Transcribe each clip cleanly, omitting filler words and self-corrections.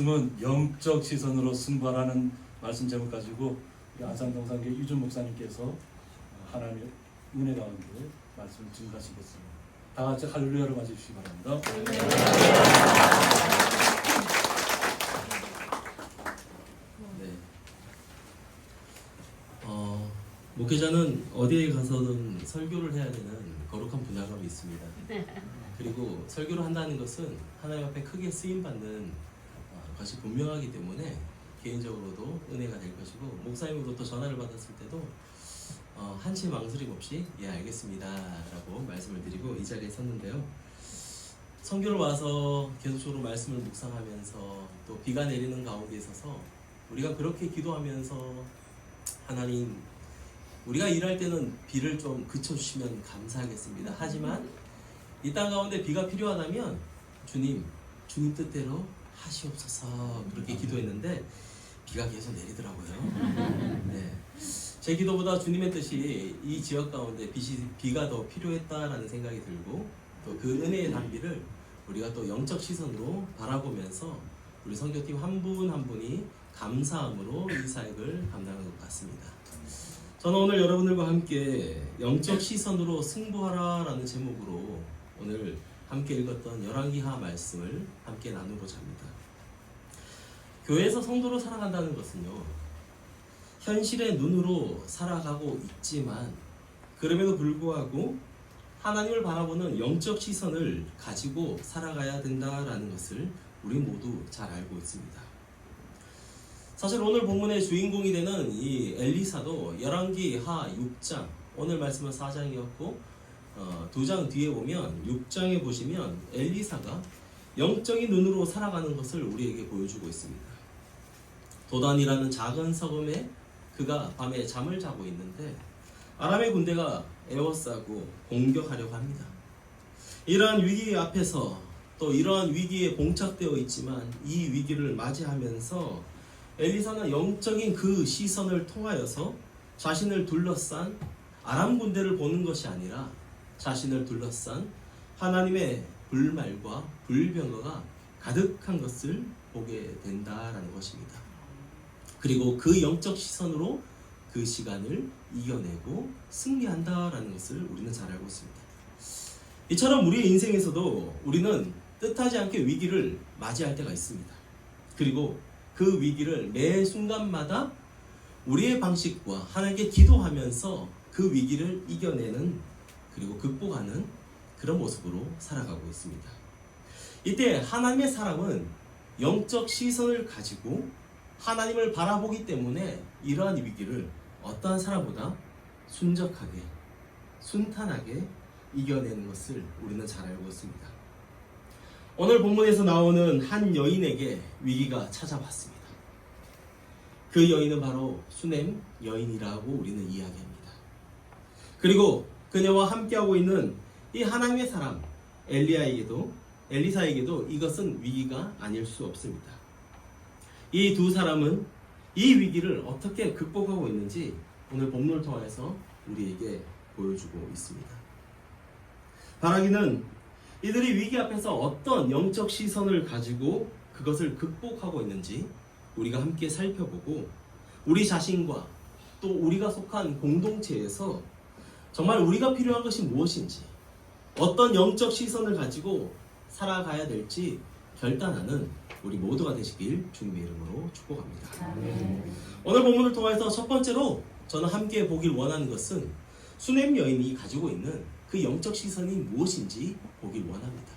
말씀은 영적 시선으로 승부하라는 말씀 제목 가지고 우리 안산동산교회 유준 목사님께서 하나님의 은혜 가운데 말씀을 증가하시겠습니다. 다 같이 할렐루야로 맞으시기 바랍니다. 네. 목회자는 어디에 가서든 설교를 해야 되는 거룩한 분야감이 있습니다. 그리고 설교를 한다는 것은 하나님 앞에 크게 쓰임받는 것이 분명하기 때문에 개인적으로도 은혜가 될 것이고, 목사님으로부터 전화를 받았을 때도 한치 망설임 없이 예 알겠습니다 라고 말씀을 드리고 이 자리에 섰는데요. 선교를 와서 계속적으로 말씀을 묵상하면서 또 비가 내리는 가운데 있어서 우리가 그렇게 기도하면서 하나님, 우리가 일할 때는 비를 좀 그쳐주시면 감사하겠습니다. 하지만 이 땅 가운데 비가 필요하다면 주님 뜻대로 하시옵소서, 그렇게 기도했는데 비가 계속 내리더라고요. 네. 제 기도보다 주님의 뜻이 이 지역 가운데 비가 더 필요했다라는 생각이 들고, 또 그 은혜의 단비를 우리가 또 영적 시선으로 바라보면서 우리 선교팀 한 분 한 분이 감사함으로 이 사역을 감당하는 것 같습니다. 저는 오늘 여러분들과 함께 영적 시선으로 승부하라 라는 제목으로 오늘 함께 읽었던 열왕기하 말씀을 함께 나누고자 합니다. 교회에서 성도로 살아간다는 것은요, 현실의 눈으로 살아가고 있지만 그럼에도 불구하고 하나님을 바라보는 영적 시선을 가지고 살아가야 된다라는 것을 우리 모두 잘 알고 있습니다. 사실 오늘 본문의 주인공이 되는 이 엘리사도 열왕기하 6장, 오늘 말씀은 4장이었고 2장 뒤에 보면 6장에 보시면 엘리사가 영적인 눈으로 살아가는 것을 우리에게 보여주고 있습니다. 도단이라는 작은 성읍에 그가 밤에 잠을 자고 있는데 아람의 군대가 에워싸고 공격하려고 합니다. 이러한 위기 앞에서, 또 이러한 위기에 봉착되어 있지만 이 위기를 맞이하면서 엘리사는 영적인 그 시선을 통하여서 자신을 둘러싼 아람 군대를 보는 것이 아니라 자신을 둘러싼 하나님의 불말과 불병거가 가득한 것을 보게 된다라는 것입니다. 그리고 그 영적 시선으로 그 시간을 이겨내고 승리한다라는 것을 우리는 잘 알고 있습니다. 이처럼 우리의 인생에서도 우리는 뜻하지 않게 위기를 맞이할 때가 있습니다. 그리고 그 위기를 매 순간마다 우리의 방식과 하나님께 기도하면서 그 위기를 이겨내는, 그리고 극복하는 그런 모습으로 살아가고 있습니다. 이때 하나님의 사람은 영적 시선을 가지고 하나님을 바라보기 때문에 이러한 위기를 어떠한 사람보다 순적하게, 순탄하게 이겨내는 것을 우리는 잘 알고 있습니다. 오늘 본문에서 나오는 한 여인에게 위기가 찾아왔습니다. 그 여인은 바로 수넴 여인이라고 우리는 이야기합니다. 그리고 그녀와 함께하고 있는 이 하나님의 사람 엘리사에게도 이것은 위기가 아닐 수 없습니다. 이 두 사람은 이 위기를 어떻게 극복하고 있는지 오늘 본문을 통해서 우리에게 보여주고 있습니다. 바라기는 이들이 위기 앞에서 어떤 영적 시선을 가지고 그것을 극복하고 있는지 우리가 함께 살펴보고, 우리 자신과 또 우리가 속한 공동체에서 정말 우리가 필요한 것이 무엇인지, 어떤 영적 시선을 가지고 살아가야 될지 결단하는 우리 모두가 되시길 주님의 이름으로 축복합니다. 오늘 본문을 통해서 첫 번째로 저는 함께 보길 원하는 것은 수넴 여인이 가지고 있는 그 영적 시선이 무엇인지 보길 원합니다.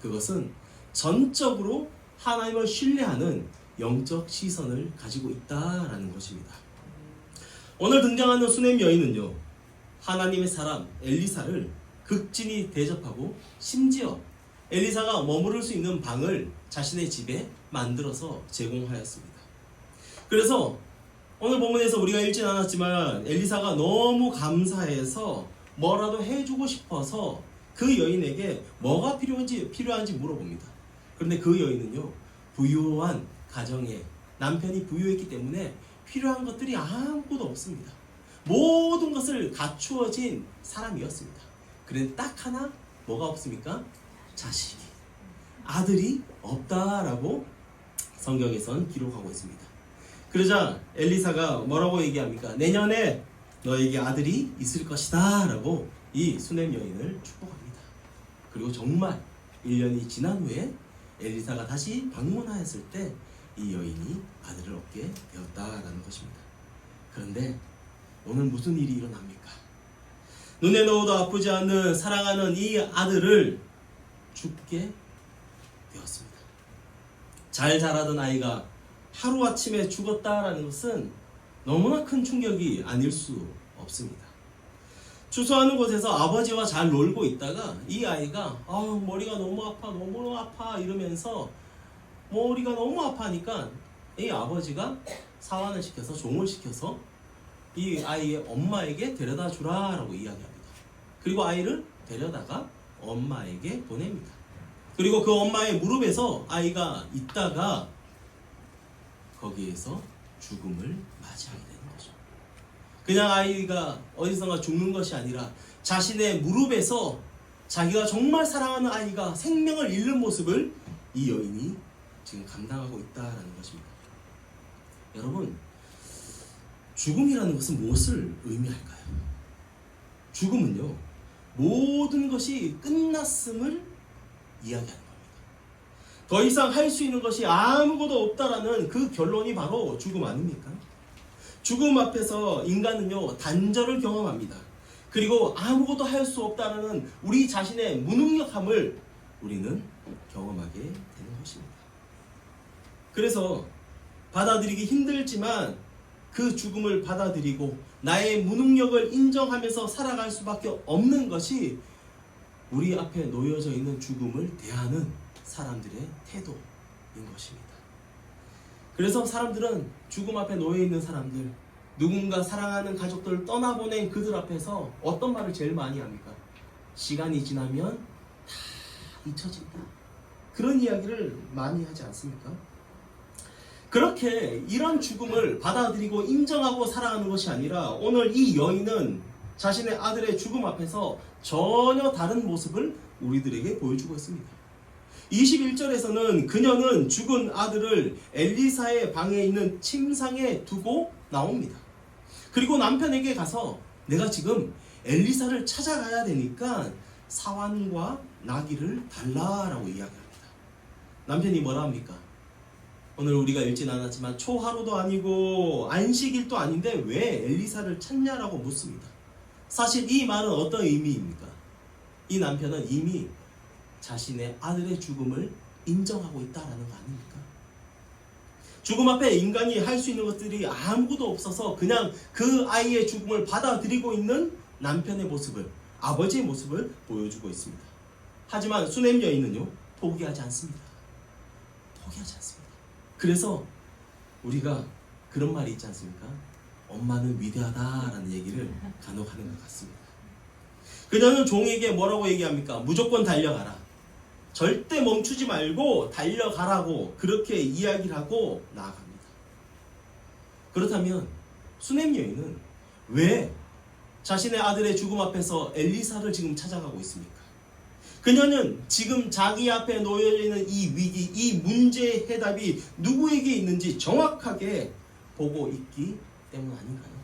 그것은 전적으로 하나님을 신뢰하는 영적 시선을 가지고 있다라는 것입니다. 오늘 등장하는 수넴 여인은요, 하나님의 사람 엘리사를 극진히 대접하고 심지어 엘리사가 머무를 수 있는 방을 자신의 집에 만들어서 제공하였습니다. 그래서 오늘 본문에서 우리가 읽진 않았지만 엘리사가 너무 감사해서 뭐라도 해주고 싶어서 그 여인에게 뭐가 필요한지 물어봅니다. 그런데 그 여인은요, 부유한 가정에 남편이 부유했기 때문에 필요한 것들이 아무것도 없습니다. 모든 것을 갖추어진 사람이었습니다. 그런데 딱 하나 뭐가 없습니까? 자식이, 아들이 없다라고 성경에선 기록하고 있습니다. 그러자 엘리사가 뭐라고 얘기합니까? 내년에 너에게 아들이 있을 것이다 라고 이 수넴 여인을 축복합니다. 그리고 정말 1년이 지난 후에 엘리사가 다시 방문하였을 때 이 여인이 아들을 얻게 되었다라는 것입니다. 그런데 오늘 무슨 일이 일어납니까? 눈에 넣어도 아프지 않는 사랑하는 이 아들을 죽게 되었습니다. 잘 자라던 아이가 하루아침에 죽었다라는 것은 너무나 큰 충격이 아닐 수 없습니다. 추수하는 곳에서 아버지와 잘 놀고 있다가 이 아이가 머리가 너무 아파 너무 아파 이러면서 머리가 너무 아파하니까 이 아버지가 사환을 시켜서 종을 시켜서 이 아이의 엄마에게 데려다 주라라고 이야기합니다. 그리고 아이를 데려다가 엄마에게 보냅니다. 그리고 그 엄마의 무릎에서 아이가 있다가 거기에서 죽음을 맞이하게 되는 거죠. 그냥 아이가 어디선가 죽는 것이 아니라 자신의 무릎에서 자기가 정말 사랑하는 아이가 생명을 잃는 모습을 이 여인이 지금 감당하고 있다라는 것입니다. 여러분, 죽음이라는 것은 무엇을 의미할까요? 죽음은요, 모든 것이 끝났음을 이야기하는 겁니다. 더 이상 할 수 있는 것이 아무것도 없다라는 그 결론이 바로 죽음 아닙니까? 죽음 앞에서 인간은요, 단절을 경험합니다. 그리고 아무것도 할 수 없다라는 우리 자신의 무능력함을 우리는 경험하게 되는 것입니다. 그래서 받아들이기 힘들지만 그 죽음을 받아들이고 나의 무능력을 인정하면서 살아갈 수밖에 없는 것이 우리 앞에 놓여져 있는 죽음을 대하는 사람들의 태도인 것입니다. 그래서 사람들은 죽음 앞에 놓여 있는 사람들, 누군가 사랑하는 가족들을 떠나보낸 그들 앞에서 어떤 말을 제일 많이 합니까? 시간이 지나면 다 잊혀진다. 그런 이야기를 많이 하지 않습니까? 그렇게 이런 죽음을 받아들이고 인정하고 살아가는 것이 아니라 오늘 이 여인은 자신의 아들의 죽음 앞에서 전혀 다른 모습을 우리들에게 보여주고 있습니다. 21절에서는 그녀는 죽은 아들을 엘리사의 방에 있는 침상에 두고 나옵니다. 그리고 남편에게 가서 내가 지금 엘리사를 찾아가야 되니까 사환과 나귀를 달라라고 이야기합니다. 남편이 뭐라 합니까? 오늘 우리가 읽진 않았지만 초하루도 아니고 안식일도 아닌데 왜 엘리사를 찾냐라고 묻습니다. 사실 이 말은 어떤 의미입니까? 이 남편은 이미 자신의 아들의 죽음을 인정하고 있다라는 거 아닙니까? 죽음 앞에 인간이 할 수 있는 것들이 아무것도 없어서 그냥 그 아이의 죽음을 받아들이고 있는 남편의 모습을, 아버지의 모습을 보여주고 있습니다. 하지만 수넴 여인은요, 포기하지 않습니다. 포기하지 않습니다. 그래서 우리가 그런 말이 있지 않습니까? 엄마는 위대하다라는 얘기를 간혹 하는 것 같습니다. 그녀는 종에게 뭐라고 얘기합니까? 무조건 달려가라. 절대 멈추지 말고 달려가라고 그렇게 이야기를 하고 나아갑니다. 그렇다면 수넴 여인은 왜 자신의 아들의 죽음 앞에서 엘리사를 지금 찾아가고 있습니까? 그녀는 지금 자기 앞에 놓여있는 이 위기, 이 문제의 해답이 누구에게 있는지 정확하게 보고 있기 때문 아닌가요?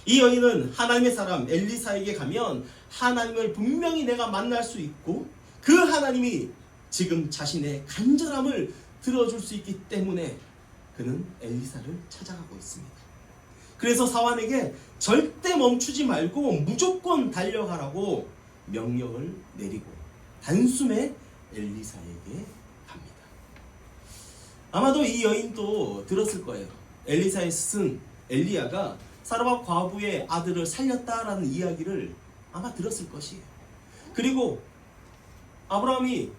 이 여인은 하나님의 사람 엘리사에게 가면 하나님을 분명히 내가 만날 수 있고 그 하나님이 지금 자신의 간절함을 들어줄 수 있기 때문에 그는 엘리사를 찾아가고 있습니다. 그래서 사환에게 절대 멈추지 말고 무조건 달려가라고 명령을 내리고 단숨에 엘리사에게 갑니다. 아마도 이 여인도 들었을 거예요. 엘리사의 스승 엘리야가 사르밧 과부의 아들을 살렸다라는 이야기를 아마 들었을 것이에요. 그리고 아브라함이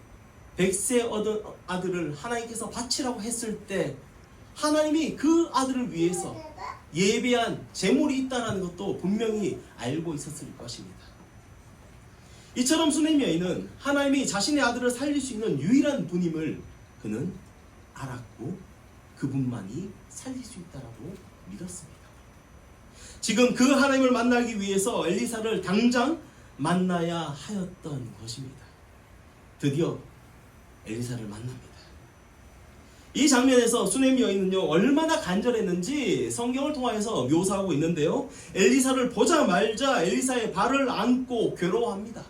100세 얻은 아들을 하나님께서 바치라고 했을 때 하나님이 그 아들을 위해서 예배한 제물이 있다는 것도 분명히 알고 있었을 것입니다. 이처럼 수넴 여인은 하나님이 자신의 아들을 살릴 수 있는 유일한 분임을 그는 알았고 그분만이 살릴 수 있다라고 믿었습니다. 지금 그 하나님을 만나기 위해서 엘리사를 당장 만나야 하였던 것입니다. 드디어 엘리사를 만납니다. 이 장면에서 수넴 여인은요 얼마나 간절했는지 성경을 통하여서 묘사하고 있는데요. 엘리사를 보자마자 엘리사의 발을 안고 괴로워합니다.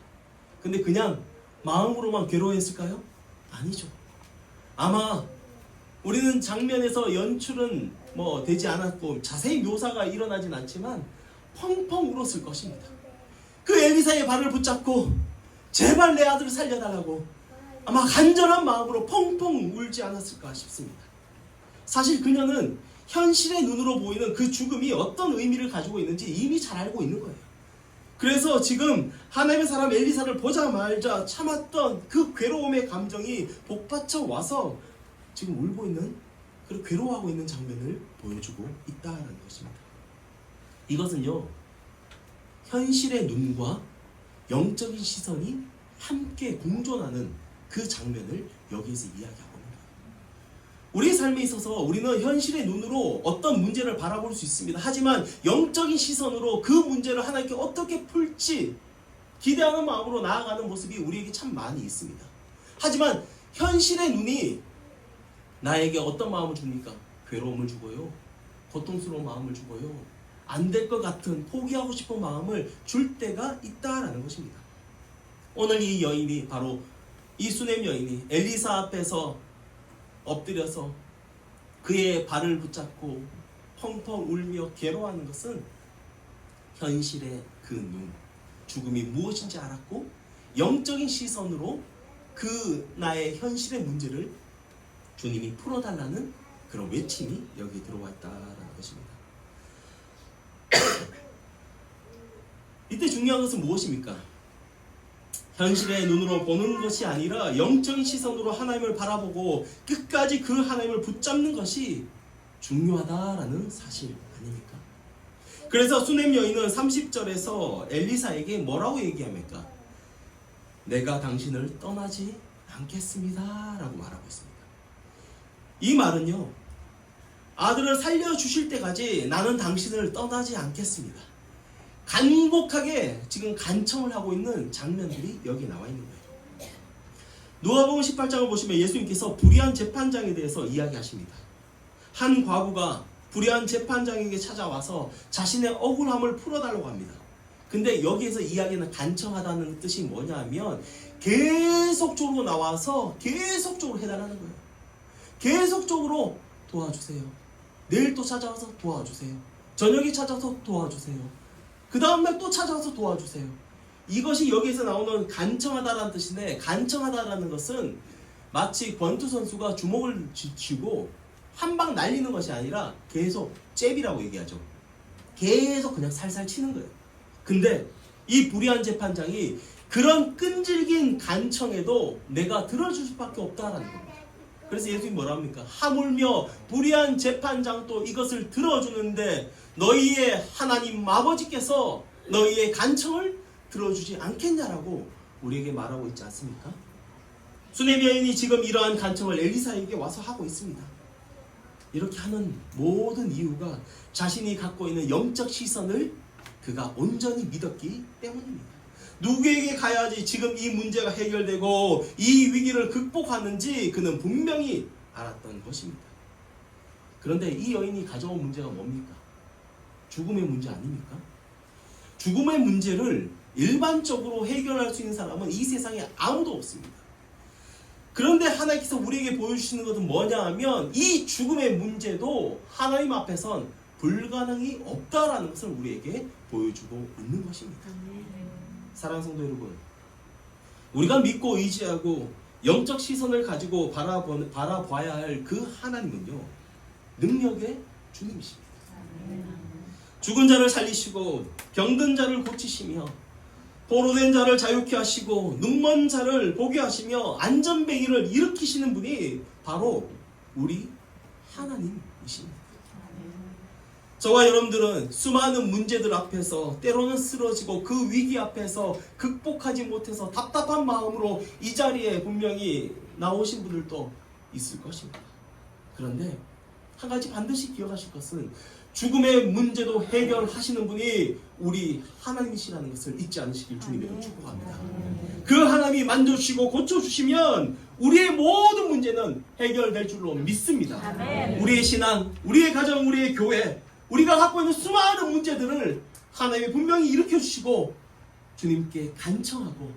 근데 그냥 마음으로만 괴로워했을까요? 아니죠. 아마 우리는 장면에서 연출은 뭐 되지 않았고 자세히 묘사가 일어나진 않지만 펑펑 울었을 것입니다. 그 엘리사의 발을 붙잡고 제발 내 아들을 살려달라고 아마 간절한 마음으로 펑펑 울지 않았을까 싶습니다. 사실 그녀는 현실의 눈으로 보이는 그 죽음이 어떤 의미를 가지고 있는지 이미 잘 알고 있는 거예요. 그래서 지금 하나님의 사람 엘리사를 보자마자 참았던 그 괴로움의 감정이 복받쳐 와서 지금 울고 있는, 그리고 괴로워하고 있는 장면을 보여주고 있다는 것입니다. 이것은요 현실의 눈과 영적인 시선이 함께 공존하는 그 장면을 여기에서 이야기하고 있는 거예요. 우리 삶에 있어서 우리는 현실의 눈으로 어떤 문제를 바라볼 수 있습니다. 하지만 영적인 시선으로 그 문제를 하나님께 어떻게 풀지 기대하는 마음으로 나아가는 모습이 우리에게 참 많이 있습니다. 하지만 현실의 눈이 나에게 어떤 마음을 줍니까? 괴로움을 주고요, 고통스러운 마음을 주고요, 안 될 것 같은 포기하고 싶은 마음을 줄 때가 있다라는 것입니다. 오늘 이 여인이, 바로 이 수넴 여인이 엘리사 앞에서 엎드려서 그의 발을 붙잡고 펑펑 울며 괴로워하는 것은 현실의 그 눈, 죽음이 무엇인지 알았고 영적인 시선으로 그 나의 현실의 문제를 주님이 풀어달라는 그런 외침이 여기 들어왔다라는 것입니다. 이때 중요한 것은 무엇입니까? 현실의 눈으로 보는 것이 아니라 영적인 시선으로 하나님을 바라보고 끝까지 그 하나님을 붙잡는 것이 중요하다라는 사실 아닙니까? 그래서 수넴 여인은 30절에서 엘리사에게 뭐라고 얘기합니까? 내가 당신을 떠나지 않겠습니다 라고 말하고 있습니다. 이 말은요, 아들을 살려주실 때까지 나는 당신을 떠나지 않겠습니다, 간곡하게 지금 간청을 하고 있는 장면들이 여기 나와 있는 거예요. 누가복음 18장을 보시면 예수님께서 불의한 재판장에 대해서 이야기하십니다. 한 과부가 불의한 재판장에게 찾아와서 자신의 억울함을 풀어달라고 합니다. 근데 여기에서 이야기는 간청하다는 뜻이 뭐냐 하면 계속적으로 나와서 계속적으로 해달라는 거예요. 계속적으로 도와주세요, 내일 또 찾아와서 도와주세요, 저녁에 찾아서 도와주세요, 그 다음날 또 찾아와서 도와주세요. 이것이 여기에서 나오는 간청하다라는 뜻인데, 간청하다라는 것은 마치 권투 선수가 주먹을 쥐고 한 방 날리는 것이 아니라 계속 잽이라고 얘기하죠. 계속 그냥 살살 치는 거예요. 근데 이 불의한 재판장이 그런 끈질긴 간청에도 내가 들어줄 수밖에 없다라는 겁니다. 그래서 예수님이 뭐라 합니까? 하물며 불의한 재판장도 이것을 들어주는데 너희의 하나님 아버지께서 너희의 간청을 들어주지 않겠냐라고 우리에게 말하고 있지 않습니까? 수넴 여인이 지금 이러한 간청을 엘리사에게 와서 하고 있습니다. 이렇게 하는 모든 이유가 자신이 갖고 있는 영적 시선을 그가 온전히 믿었기 때문입니다. 누구에게 가야지 지금 이 문제가 해결되고 이 위기를 극복하는지 그는 분명히 알았던 것입니다. 그런데 이 여인이 가져온 문제가 뭡니까? 죽음의 문제 아닙니까? 죽음의 문제를 일반적으로 해결할 수 있는 사람은 이 세상에 아무도 없습니다. 그런데 하나님께서 우리에게 보여주시는 것은 뭐냐 하면 이 죽음의 문제도 하나님 앞에선 불가능이 없다라는 것을 우리에게 보여주고 있는 것입니다. 사랑하는 성도 여러분, 우리가 믿고 의지하고 영적 시선을 가지고 바라봐야 할 그 하나님은요, 능력의 주님이십니다. 죽은 자를 살리시고 병든 자를 고치시며 포로된 자를 자유케 하시고 눈먼 자를 보게 하시며 안전뱅이를 일으키시는 분이 바로 우리 하나님이십니다. 저와 여러분들은 수많은 문제들 앞에서 때로는 쓰러지고 그 위기 앞에서 극복하지 못해서 답답한 마음으로 이 자리에 분명히 나오신 분들도 있을 것입니다. 그런데 한 가지 반드시 기억하실 것은 죽음의 문제도 해결하시는 분이 우리 하나님이시라는 것을 잊지 않으시길 주님으로 축복합니다. 그 하나님이 만져주시고 고쳐주시면 우리의 모든 문제는 해결될 줄로 믿습니다. 우리의 신앙, 우리의 가정, 우리의 교회, 우리가 갖고 있는 수많은 문제들을 하나님이 분명히 일으켜주시고 주님께 간청하고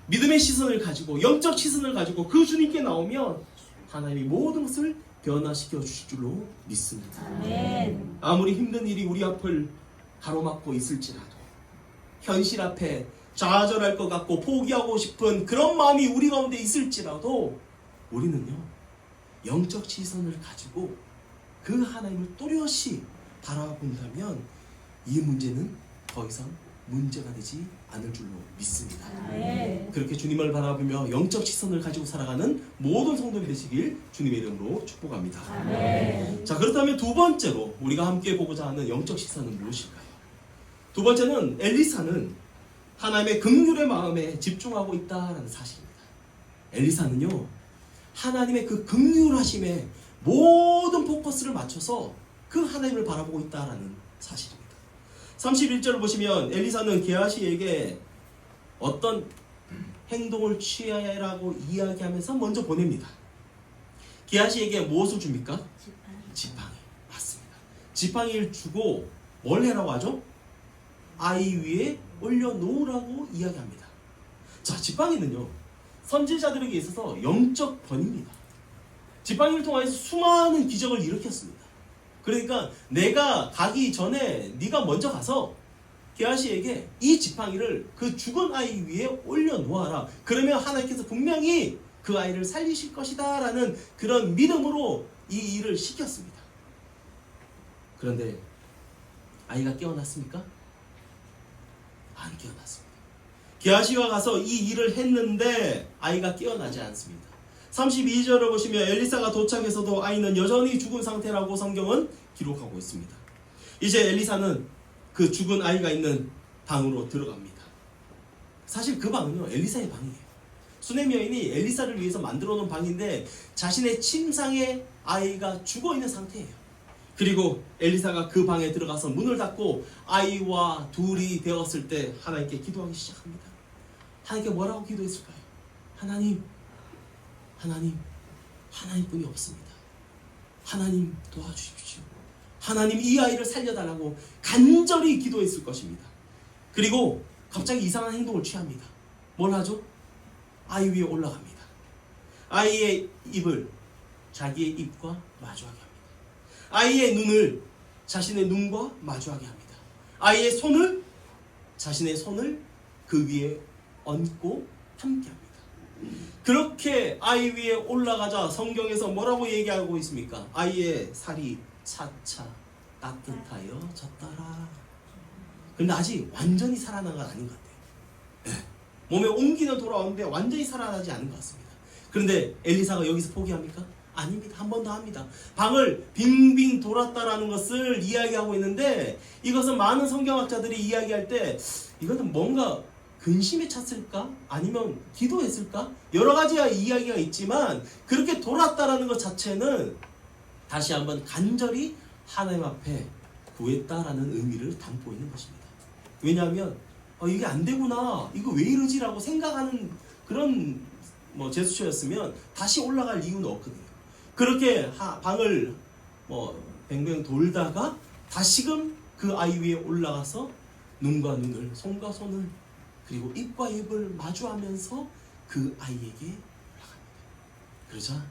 믿음의 시선을 가지고 영적 시선을 가지고 그 주님께 나오면 하나님이 모든 것을 변화시켜 주실 줄로 믿습니다. 아무리 힘든 일이 우리 앞을 가로막고 있을지라도 현실 앞에 좌절할 것 같고 포기하고 싶은 그런 마음이 우리 가운데 있을지라도 우리는요 영적 시선을 가지고 그 하나님을 또렷이 바라본다면 이 문제는 더 이상 문제가 되지 않을 줄로 믿습니다. 그렇게 주님을 바라보며 영적 시선을 가지고 살아가는 모든 성도들이 되시길 주님의 이름으로 축복합니다. 자, 그렇다면 두 번째로 우리가 함께 보고자 하는 영적 시선은 무엇일까요? 두 번째는 엘리사는 하나님의 긍휼의 마음에 집중하고 있다는 사실입니다. 엘리사는요 하나님의 그 긍휼하심에 모든 포커스를 맞춰서 그 하나님을 바라보고 있다는 사실입니다. 31절을 보시면 엘리사는 게하시에게 어떤 행동을 취하라고 이야기하면서 먼저 보냅니다. 게하시에게 무엇을 줍니까? 지팡이. 맞습니다. 지팡이를 주고 뭘 해라고 하죠? 아이 위에 올려놓으라고 이야기합니다. 자, 지팡이는요 선지자들에게 있어서 영적 번입니다. 지팡이를 통해서 수많은 기적을 일으켰습니다. 그러니까 내가 가기 전에 네가 먼저 가서 게하시에게 이 지팡이를 그 죽은 아이 위에 올려놓아라. 그러면 하나님께서 분명히 그 아이를 살리실 것이다 라는 그런 믿음으로 이 일을 시켰습니다. 그런데 아이가 깨어났습니까? 안 깨어났습니다. 게하시가 가서 이 일을 했는데 아이가 깨어나지 않습니다. 32절을 보시면 엘리사가 도착해서도 아이는 여전히 죽은 상태라고 성경은 기록하고 있습니다. 이제 엘리사는 그 죽은 아이가 있는 방으로 들어갑니다. 사실 그 방은요 엘리사의 방이에요. 수넴 여인이 엘리사를 위해서 만들어 놓은 방인데 자신의 침상에 아이가 죽어 있는 상태예요. 그리고 엘리사가 그 방에 들어가서 문을 닫고 아이와 둘이 되었을 때 하나님께 기도하기 시작합니다. 하나님께 뭐라고 기도했을까요? 하나님뿐이 없습니다. 하나님 도와주십시오. 하나님 이 아이를 살려달라고 간절히 기도했을 것입니다. 그리고 갑자기 이상한 행동을 취합니다. 뭘 하죠? 아이 위에 올라갑니다. 아이의 입을 자기의 입과 마주하게 합니다. 아이의 눈을 자신의 눈과 마주하게 합니다. 아이의 손을 자신의 손을 그 위에 얹고 함께 합니다. 그렇게 아이 위에 올라가자 성경에서 뭐라고 얘기하고 있습니까? 아이의 살이 차차 따뜻하여졌더라. 근데 아직 완전히 살아난 건 아닌 것 같아요. 몸에 온기는 돌아오는데 완전히 살아나지 않은 것 같습니다. 그런데 엘리사가 여기서 포기합니까? 아닙니다. 한 번 더 합니다. 방을 빙빙 돌았다라는 것을 이야기하고 있는데 이것은 많은 성경학자들이 이야기할 때 이것은 뭔가 근심에 찼을까? 아니면 기도했을까? 여러 가지 이야기가 있지만 그렇게 돌았다라는 것 자체는 다시 한번 간절히 하나님 앞에 구했다라는 의미를 담고 있는 것입니다. 왜냐하면 이게 안 되구나, 이거 왜 이러지라고 생각하는 그런 제스처였으면 다시 올라갈 이유는 없거든요. 그렇게 방을 뱅뱅 돌다가 다시금 그 아이 위에 올라가서 눈과 눈을, 손과 손을, 그리고 입과 입을 마주하면서 그 아이에게 나갑니다. 그러자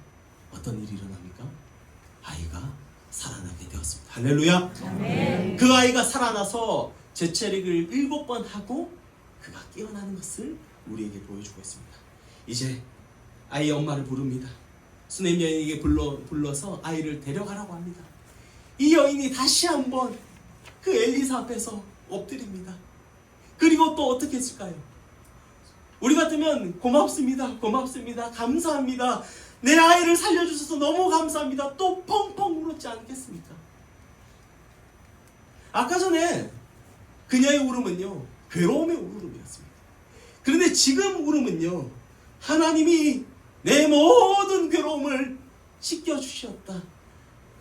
어떤 일이 일어납니까? 아이가 살아나게 되었습니다. 할렐루야. 아멘. 그 아이가 살아나서 재채릭을 7번 하고 그가 깨어나는 것을 우리에게 보여주고 있습니다. 이제 아이의 엄마를 부릅니다. 수넴 여인에게 불러서 아이를 데려가라고 합니다. 이 여인이 다시 한번 그 엘리사 앞에서 엎드립니다. 그리고 또 어떻게 했을까요? 우리 같으면 고맙습니다. 감사합니다. 내 아이를 살려주셔서 너무 감사합니다. 또 펑펑 울었지 않겠습니까? 아까 전에 그녀의 울음은요 괴로움의 울음이었습니다. 그런데 지금 울음은요 하나님이 내 모든 괴로움을 씻겨주셨다.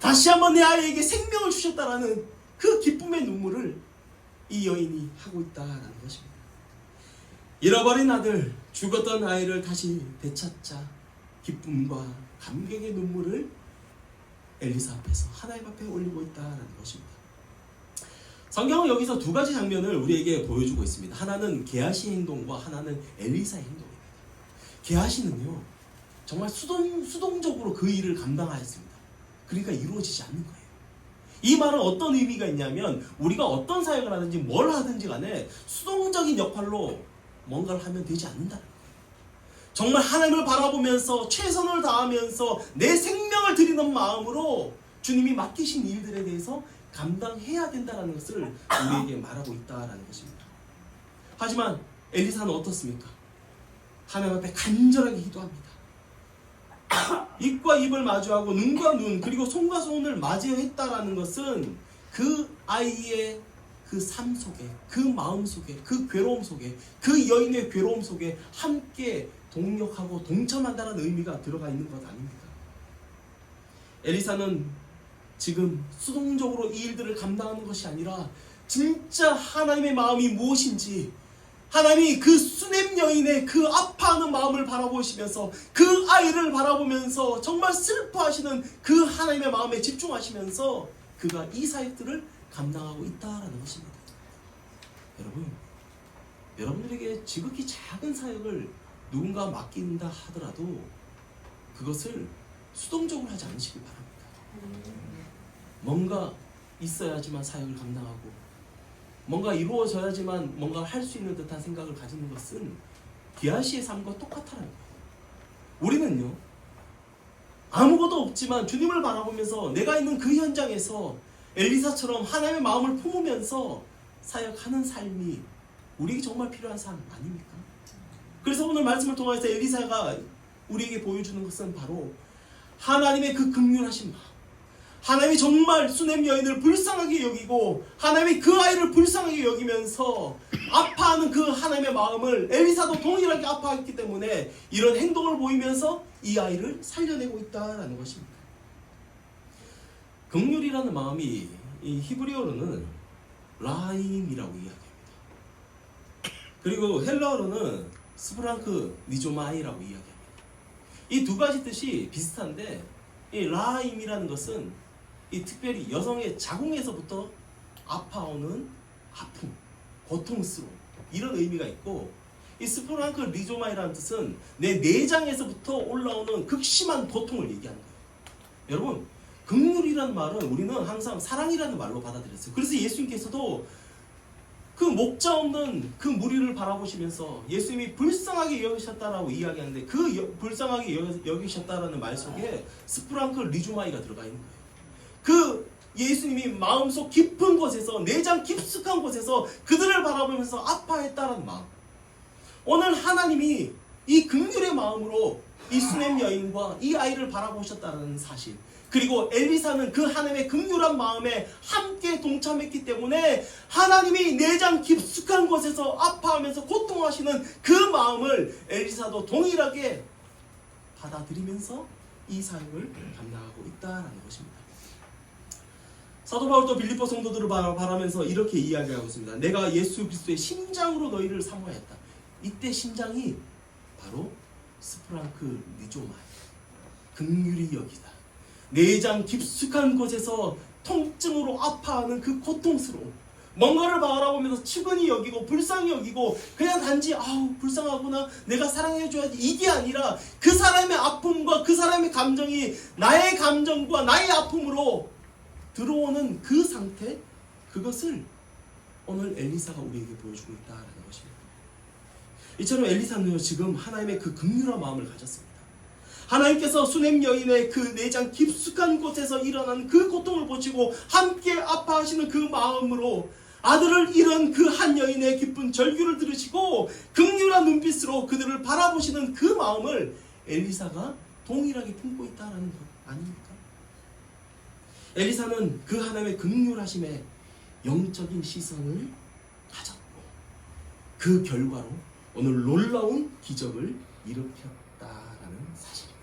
다시 한번 내 아이에게 생명을 주셨다라는 그 기쁨의 눈물을 이 여인이 하고 있다라는 것입니다. 잃어버린 아들, 죽었던 아이를 다시 되찾자 기쁨과 감격의 눈물을 엘리사 앞에서 하나님 앞에 올리고 있다라는 것입니다. 성경은 여기서 두 가지 장면을 우리에게 보여주고 있습니다. 하나는 게하시의 행동과 하나는 엘리사의 행동입니다. 게하시는요, 정말 수동적으로 그 일을 감당하였습니다. 그러니까 이루어지지 않는 거예요. 이 말은 어떤 의미가 있냐면 우리가 어떤 사역을 하든지 뭘 하든지 간에 수동적인 역할로 뭔가를 하면 되지 않는다는 거예요. 정말 하나님을 바라보면서 최선을 다하면서 내 생명을 드리는 마음으로 주님이 맡기신 일들에 대해서 감당해야 된다는 것을 우리에게 말하고 있다는 것입니다. 하지만 엘리사는 어떻습니까? 하나님 앞에 간절하게 기도합니다. 입과 입을 마주하고 눈과 눈 그리고 손과 손을 마주했다라는 것은 그 아이의 그 삶 속에, 그 마음 속에, 그 괴로움 속에, 그 여인의 괴로움 속에 함께 동력하고 동참한다는 의미가 들어가 있는 것 아닙니까? 엘리사는 지금 수동적으로 이 일들을 감당하는 것이 아니라 진짜 하나님의 마음이 무엇인지, 하나님이 그 수냄 여인의 그 아파하는 마음을 바라보시면서 그 아이를 바라보면서 정말 슬퍼하시는 그 하나님의 마음에 집중하시면서 그가 이 사역들을 감당하고 있다라는 것입니다. 여러분, 여러분들에게 지극히 작은 사역을 누군가 맡긴다 하더라도 그것을 수동적으로 하지 않으시기 바랍니다. 뭔가 있어야지만 사역을 감당하고 뭔가 이루어져야지만 뭔가 할 수 있는 듯한 생각을 가지는 것은 게하시의 삶과 똑같다는 거예요. 우리는요, 아무것도 없지만 주님을 바라보면서 내가 있는 그 현장에서 엘리사처럼 하나님의 마음을 품으면서 사역하는 삶이 우리에게 정말 필요한 삶 아닙니까? 그래서 오늘 말씀을 통해서 엘리사가 우리에게 보여주는 것은 바로 하나님의 그 긍휼하신 마음, 하나님이 정말 수냄 여인을 불쌍하게 여기고 하나님이 그 아이를 불쌍하게 여기면서 아파하는 그 하나님의 마음을 엘리사도 동일하게 아파했기 때문에 이런 행동을 보이면서 이 아이를 살려내고 있다는 것입니다. 긍휼이라는 마음이 이 히브리어로는 라임이라고 이야기합니다. 그리고 헬라어로는 스프랑크 니조마이라고 이야기합니다. 이 두 가지 뜻이 비슷한데 이 라임이라는 것은 이 특별히 여성의 자궁에서부터 아파오는 아픔, 고통스러움 이런 의미가 있고, 이 스프랑크 리조마이라는 뜻은 내 내장에서부터 올라오는 극심한 고통을 얘기하는 거예요. 여러분, 긍휼이라는 말은 우리는 항상 사랑이라는 말로 받아들였어요. 그래서 예수님께서도 그 목자 없는 그 무리를 바라보시면서 예수님이 불쌍하게 여기셨다라고 이야기하는데 그 불쌍하게 여기셨다라는 말 속에 스프랑크 리조마이가 들어가 있는 거예요. 그 예수님이 마음속 깊은 곳에서, 내장 깊숙한 곳에서 그들을 바라보면서 아파했다는 마음. 오늘 하나님이 이 긍휼의 마음으로 이 수냄 여인과 이 아이를 바라보셨다는 사실, 그리고 엘리사는 그 하나님의 긍휼한 마음에 함께 동참했기 때문에 하나님이 내장 깊숙한 곳에서 아파하면서 고통하시는 그 마음을 엘리사도 동일하게 받아들이면서 이 사역을 감당하고 있다는 것입니다. 사도 바울도 빌립보 성도들을 바라면서 이렇게 이야기하고 있습니다. 내가 예수 그리스도의 심장으로 너희를 사모하였다. 이때 심장이 바로 스프랑크 니조마이, 긍휼히 여기다. 내장 깊숙한 곳에서 통증으로 아파하는 그 고통스러움, 뭔가를 바라보면서 측은히 여기고 불쌍히 여기고 그냥 단지 아우 불쌍하구나, 내가 사랑해줘야지, 이게 아니라 그 사람의 아픔과 그 사람의 감정이 나의 감정과 나의 아픔으로 들어오는 그 상태, 그것을 오늘 엘리사가 우리에게 보여주고 있다는 것입니다. 이처럼 엘리사는요, 지금 하나님의 그 긍휼한 마음을 가졌습니다. 하나님께서 수냄 여인의 그 내장 깊숙한 곳에서 일어난 그 고통을 보시고 함께 아파하시는 그 마음으로 아들을 잃은 그 한 여인의 기쁜 절규를 들으시고 긍휼한 눈빛으로 그들을 바라보시는 그 마음을 엘리사가 동일하게 품고 있다는 것 아닙니까? 엘리사는 그 하나님의 긍휼하심에 영적인 시선을 가졌고 그 결과로 오늘 놀라운 기적을 일으켰다라는 사실입니다.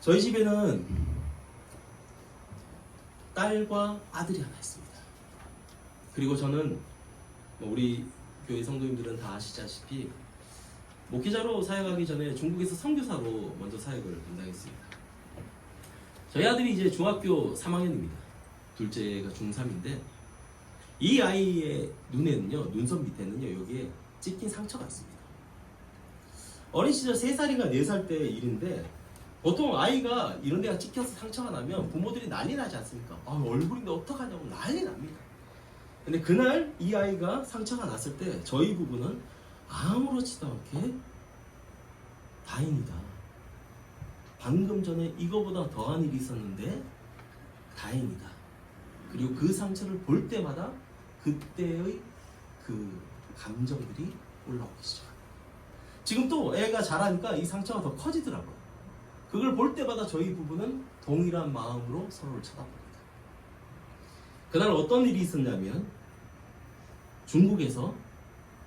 저희 집에는 딸과 아들이 하나 있습니다. 그리고 저는 우리 교회 성도님들은 다 아시다시피 목회자로 사역하기 전에 중국에서 선교사로 먼저 사역을 담당했습니다. 저희 아들이 이제 중학교 3학년입니다. 둘째가 중3인데 이 아이의 눈에는요, 눈썹 밑에는요, 여기에 찍힌 상처가 있습니다. 어린 시절 3살인가 4살 때 일인데 보통 아이가 이런 데가 찍혀서 상처가 나면 부모들이 난리 나지 않습니까? 얼굴인데 어떡하냐고 난리 납니다. 근데 그날 이 아이가 상처가 났을 때 저희 부부는 아무렇지도 않게 다행이다. 방금 전에 이거보다 더한 일이 있었는데 다행이다. 그리고 그 상처를 볼 때마다 그때의 그 감정들이 올라오기 시작합니다. 지금 또 애가 자라니까 이 상처가 더 커지더라고요. 그걸 볼 때마다 저희 부부는 동일한 마음으로 서로를 쳐다봅니다. 그날 어떤 일이 있었냐면 중국에서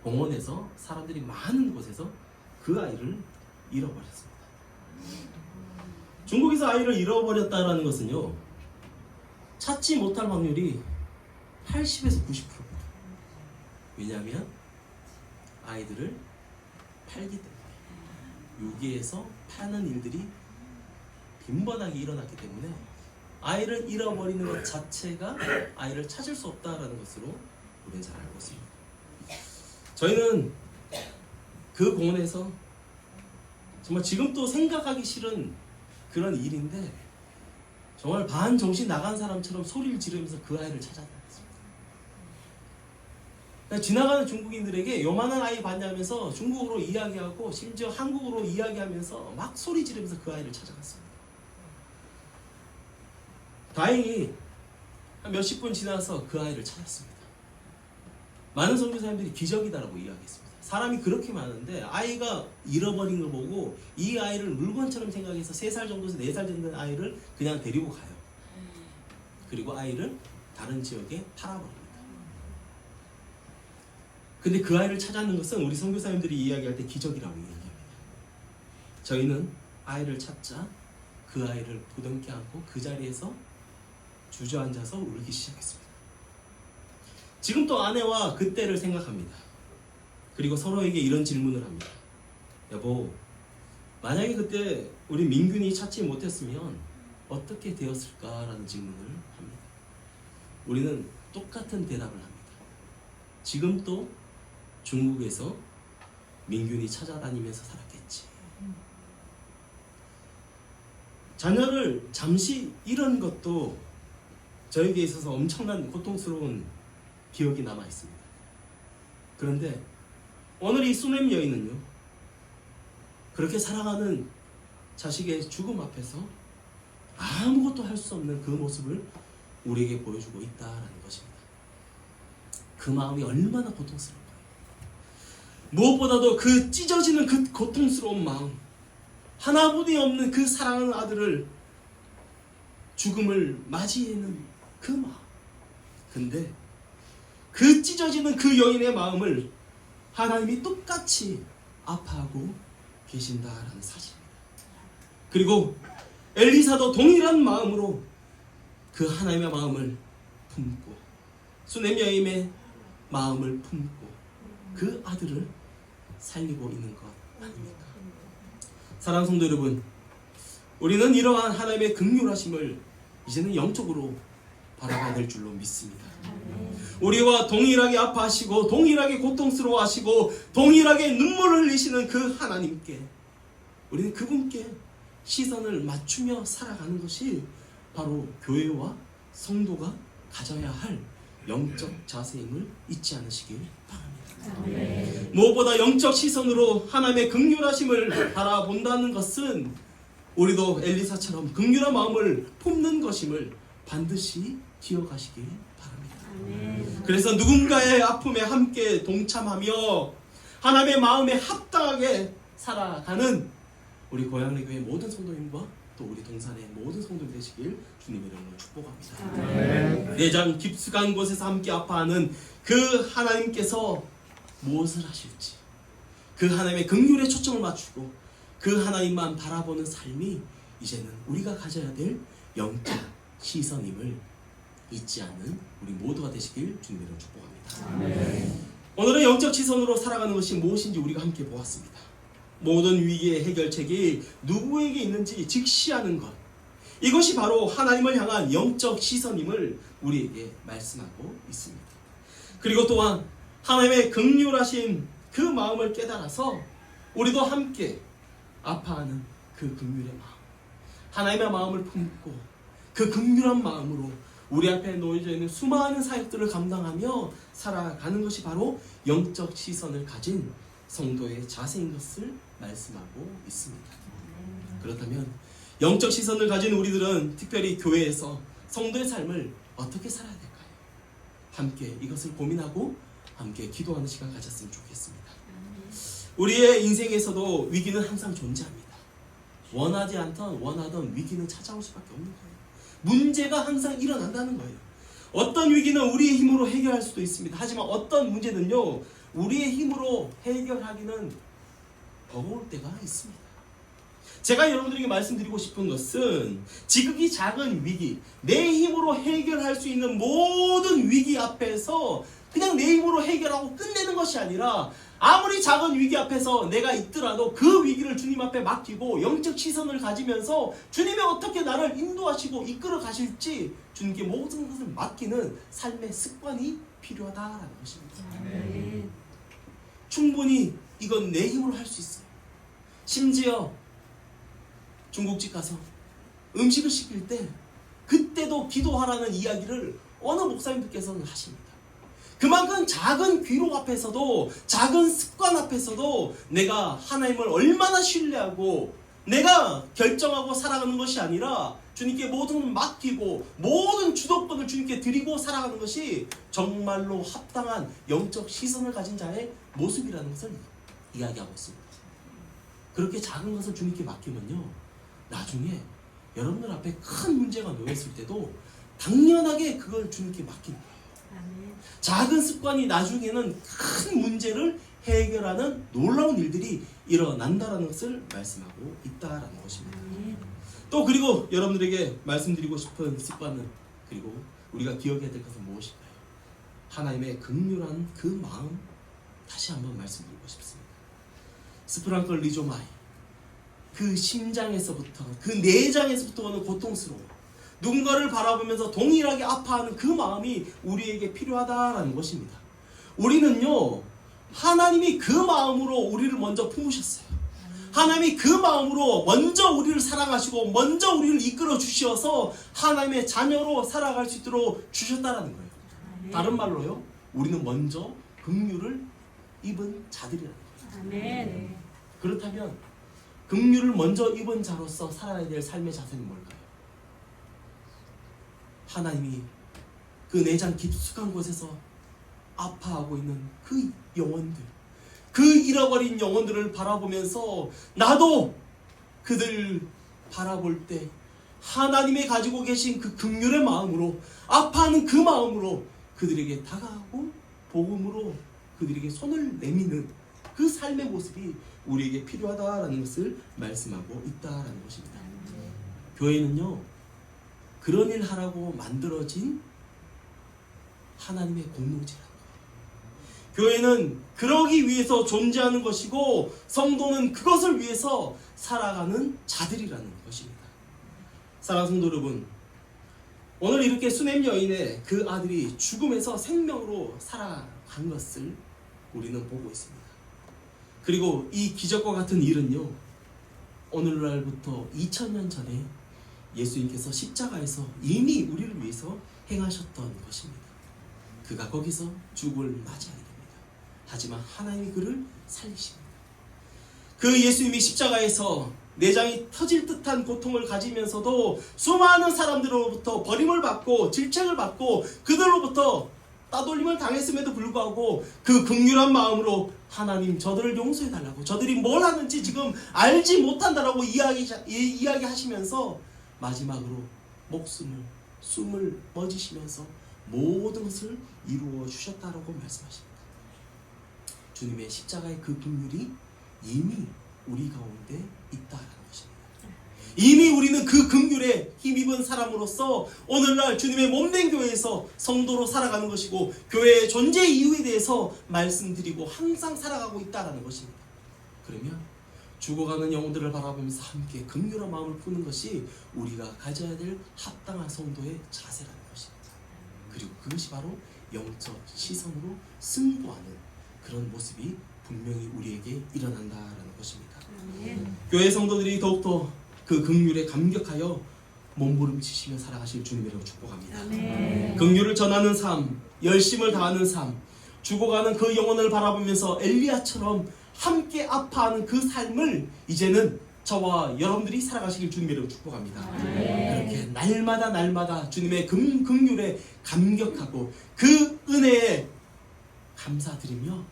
공원에서 사람들이 많은 곳에서 그 아이를 잃어버렸습니다. 중국에서 아이를 잃어버렸다는 것은요, 찾지 못할 확률이 80에서 90%입니다. 왜냐하면 아이들을 팔기 때문에 유기에서 파는 일들이 빈번하게 일어났기 때문에 아이를 잃어버리는 것 자체가 아이를 찾을 수 없다라는 것으로 우리는 잘 알고 있습니다. 저희는 그 공원에서 정말 지금도 생각하기 싫은 그런 일인데 정말 반정신 나간 사람처럼 소리를 지르면서 그 아이를 찾아다녔습니다. 지나가는 중국인들에게 요만한 아이 봤냐면서 중국어로 이야기하고 심지어 한국어로 이야기하면서 막 소리 지르면서 그 아이를 찾아갔습니다. 다행히 한 몇십 분 지나서 그 아이를 찾았습니다. 많은 선교사님들이 기적이다라고 이야기했습니다. 사람이 그렇게 많은데 아이가 잃어버린 걸 보고 이 아이를 물건처럼 생각해서 3살 정도에서 4살 된 아이를 그냥 데리고 가요. 그리고 아이를 다른 지역에 팔아버립니다. 근데 그 아이를 찾아낸 것은 우리 선교사님들이 이야기할 때 기적이라고 이야기합니다. 저희는 아이를 찾자 그 아이를 부둥켜 안고 그 자리에서 주저앉아서 울기 시작했습니다. 지금 또 아내와 그때를 생각합니다. 그리고 서로에게 이런 질문을 합니다. 여보, 만약에 그때 우리 민균이 찾지 못했으면 어떻게 되었을까라는 질문을 합니다. 우리는 똑같은 대답을 합니다. 지금 또 중국에서 민균이 찾아다니면서 살았겠지. 자녀를 잠시 잃은 것도 저에게 있어서 엄청난 고통스러운 기억이 남아 있습니다. 그런데 오늘 이 수냄 여인은요, 그렇게 사랑하는 자식의 죽음 앞에서 아무것도 할 수 없는 그 모습을 우리에게 보여주고 있다라는 것입니다. 그 마음이 얼마나 고통스러운가요? 무엇보다도 그 찢어지는 그 고통스러운 마음, 하나뿐이 없는 그 사랑하는 아들을 죽음을 맞이하는 그 마음. 근데 그 찢어지는 그 여인의 마음을 하나님이 똑같이 아파하고 계신다라는 사실입니다. 그리고 엘리사도 동일한 마음으로 그 하나님의 마음을 품고 수냄 여인의 마음을 품고 그 아들을 살리고 있는 것 아닙니까? 사랑하는 성도 여러분, 우리는 이러한 하나님의 긍휼하심을 이제는 영적으로 바라봐야 될 줄로 믿습니다. 우리와 동일하게 아파하시고 동일하게 고통스러워하시고 동일하게 눈물을 흘리시는 그 하나님께 우리는 그분께 시선을 맞추며 살아가는 것이 바로 교회와 성도가 가져야 할 영적 자세임을 잊지 않으시길 바랍니다. 무엇보다 영적 시선으로 하나님의 긍휼하심을 바라본다는 것은 우리도 엘리사처럼 긍휼한 마음을 품는 것임을 반드시 기억하시길 바랍니다. 그래서 누군가의 아픔에 함께 동참하며 하나님의 마음에 합당하게 살아가는 우리 고향내 교회 모든 성도님과 또 우리 동산의 모든 성도님 되시길 주님의 이름으로 축복합니다. 내장 깊숙한 곳에서 함께 아파하는 그 하나님께서 무엇을 하실지, 그 하나님의 긍휼에 초점을 맞추고 그 하나님만 바라보는 삶이 이제는 우리가 가져야 될 영적 시선임을 잊지 않는 우리 모두가 되시길 주님의 이름으로 축복합니다. 오늘은 영적 시선으로 살아가는 것이 무엇인지 우리가 함께 보았습니다. 모든 위기의 해결책이 누구에게 있는지 직시하는 것, 이것이 바로 하나님을 향한 영적 시선임을 우리에게 말씀하고 있습니다. 그리고 또한 하나님의 긍휼하신 그 마음을 깨달아서 우리도 함께 아파하는 그 긍휼의 마음, 하나님의 마음을 품고 그 긍휼한 마음으로 우리 앞에 놓여져 있는 수많은 사역들을 감당하며 살아가는 것이 바로 영적 시선을 가진 성도의 자세인 것을 말씀하고 있습니다. 그렇다면 영적 시선을 가진 우리들은 특별히 교회에서 성도의 삶을 어떻게 살아야 될까요? 함께 이것을 고민하고 함께 기도하는 시간 가졌으면 좋겠습니다. 우리의 인생에서도 위기는 항상 존재합니다. 원하지 않던 원하던 위기는 찾아올 수밖에 없는 거예요. 문제가 항상 일어난다는 거예요. 어떤 위기는 우리의 힘으로 해결할 수도 있습니다. 하지만 어떤 문제는요, 우리의 힘으로 해결하기는 버거울 때가 있습니다. 제가 여러분들에게 말씀드리고 싶은 것은 지극히 작은 위기, 내 힘으로 해결할 수 있는 모든 위기 앞에서 그냥 내 힘으로 해결하고 끝내는 것이 아니라 아무리 작은 위기 앞에서 내가 있더라도 그 위기를 주님 앞에 맡기고 영적 시선을 가지면서 주님이 어떻게 나를 인도하시고 이끌어 가실지 주님께 모든 것을 맡기는 삶의 습관이 필요하다라는 것입니다. 충분히 이건 내 힘으로 할 수 있어요. 심지어 중국집 가서 음식을 시킬 때 그때도 기도하라는 이야기를 어느 목사님들께서는 하십니다. 그만큼 작은 기록 앞에서도, 작은 습관 앞에서도 내가 하나님을 얼마나 신뢰하고 내가 결정하고 살아가는 것이 아니라 주님께 모든 걸 맡기고 모든 주도권을 주님께 드리고 살아가는 것이 정말로 합당한 영적 시선을 가진 자의 모습이라는 것을 이야기하고 있습니다. 그렇게 작은 것을 주님께 맡기면요, 나중에 여러분들 앞에 큰 문제가 놓였을 때도 당연하게 그걸 주님께 맡기는 거예요. 작은 습관이 나중에는 큰 문제를 해결하는 놀라운 일들이 일어난다라는 것을 말씀하고 있다라는 것입니다. 또 그리고 여러분들에게 말씀드리고 싶은 습관은, 그리고 우리가 기억해야 될 것은 무엇일까요? 하나님의 긍휼한 그 마음 다시 한번 말씀드리고 싶습니다. 스프랑클 리조마이, 그 심장에서부터, 그 내장에서부터 오는 고통스러움, 누군가를 바라보면서 동일하게 아파하는 그 마음이 우리에게 필요하다라는 것입니다. 우리는요, 하나님이 그 마음으로 우리를 먼저 품으셨어요. 하나님이 그 마음으로 먼저 우리를 사랑하시고 먼저 우리를 이끌어 주셔서 하나님의 자녀로 살아갈 수 있도록 주셨다라는 거예요. 다른 말로요, 우리는 먼저 긍휼을 입은 자들이라는 거예요. 그렇다면 긍휼을 먼저 입은 자로서 살아야 될 삶의 자세는 뭘까요? 하나님이 그 내장 깊숙한 곳에서 아파하고 있는 그 영혼들, 그 잃어버린 영혼들을 바라보면서 나도 그들 바라볼 때 하나님이 가지고 계신 그 긍휼의 마음으로, 아파하는 그 마음으로 그들에게 다가가고 복음으로 그들에게 손을 내미는 그 삶의 모습이 우리에게 필요하다라는 것을 말씀하고 있다라는 것입니다. 교회는요, 그런 일 하라고 만들어진 하나님의 공동체라는 거예요. 교회는 그러기 위해서 존재하는 것이고 성도는 그것을 위해서 살아가는 자들이라는 것입니다. 사랑하는 성도 여러분, 오늘 이렇게 수넴 여인의 그 아들이 죽음에서 생명으로 살아간 것을 우리는 보고 있습니다. 그리고 이 기적과 같은 일은요, 오늘날부터 2000년 전에 예수님께서 십자가에서 이미 우리를 위해서 행하셨던 것입니다. 그가 거기서 죽음을 맞이하게 됩니다. 하지만 하나님이 그를 살리십니다. 그 예수님이 십자가에서 내장이 터질 듯한 고통을 가지면서도 수많은 사람들로부터 버림을 받고 질책을 받고 그들로부터 따돌림을 당했음에도 불구하고 그 긍휼한 마음으로 하나님 저들을 용서해달라고, 저들이 뭘 하는지 지금 알지 못한다라고 이야기하시면서 마지막으로 숨을 멎으시면서 모든 것을 이루어 주셨다라고 말씀하십니다. 주님의 십자가의 그 긍휼이 이미 우리 가운데 있다라는 것입니다. 이미 우리는 그 긍휼에 힘입은 사람으로서 오늘날 주님의 몸된 교회에서 성도로 살아가는 것이고 교회의 존재 이유에 대해서 말씀드리고 항상 살아가고 있다는 것입니다. 그러면 죽어가는 영혼들을 바라보면서 함께 긍휼한 마음을 푸는 것이 우리가 가져야 될 합당한 성도의 자세라는 것입니다. 그리고 그것이 바로 영적 시선으로 승부하는 그런 모습이 분명히 우리에게 일어난다라는 것입니다. 교회 성도들이 더욱더 그 긍휼에 감격하여 몸부림치시며 살아가실 주님이라고 축복합니다. 긍휼을 전하는 삶, 열심을 다하는 삶, 죽어가는 그 영혼을 바라보면서 엘리야처럼 함께 아파하는 그 삶을 이제는 저와 여러분들이 살아가시길 주님이라고 축복합니다. 그렇게 날마다 주님의 긍휼에 감격하고 그 은혜에 감사드리며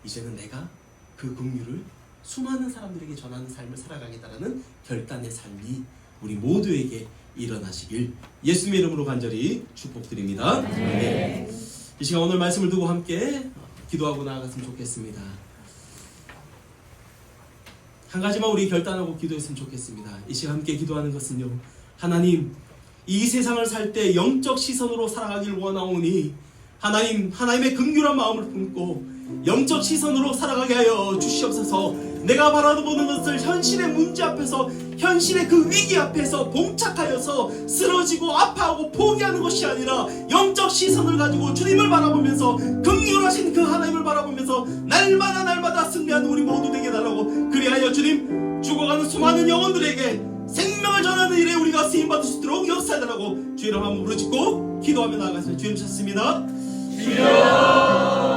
이제는 내가 그 긍휼을 수많은 사람들에게 전하는 삶을 살아가겠다라는 결단의 삶이 우리 모두에게 일어나시길 예수님의 이름으로 간절히 축복드립니다. 네. 이 시간 오늘 말씀을 두고 함께 기도하고 나아갔으면 좋겠습니다. 한 가지만 우리 결단하고 기도했으면 좋겠습니다. 이 시간 함께 기도하는 것은요, 하나님, 이 세상을 살 때 영적 시선으로 살아가길 원하오니 하나님의 긍휼한 마음을 품고 영적 시선으로 살아가게 하여 주시옵소서. 내가 바라보는 것을 현실의 문제 앞에서, 현실의 그 위기 앞에서 봉착하여서 쓰러지고 아파하고 포기하는 것이 아니라 영적 시선을 가지고 주님을 바라보면서 긍휼하신 그 하나님을 바라보면서 날마다 승리하는 우리 모두 되게 달라고, 그리하여 주님 죽어가는 수많은 영혼들에게 생명을 전하는 일에 우리가 쓰임받을 수 있도록 역사해달라고 주의 이름 한번 부르짖고 기도하며 나아가겠습니다. 주님 찾습니다. 주여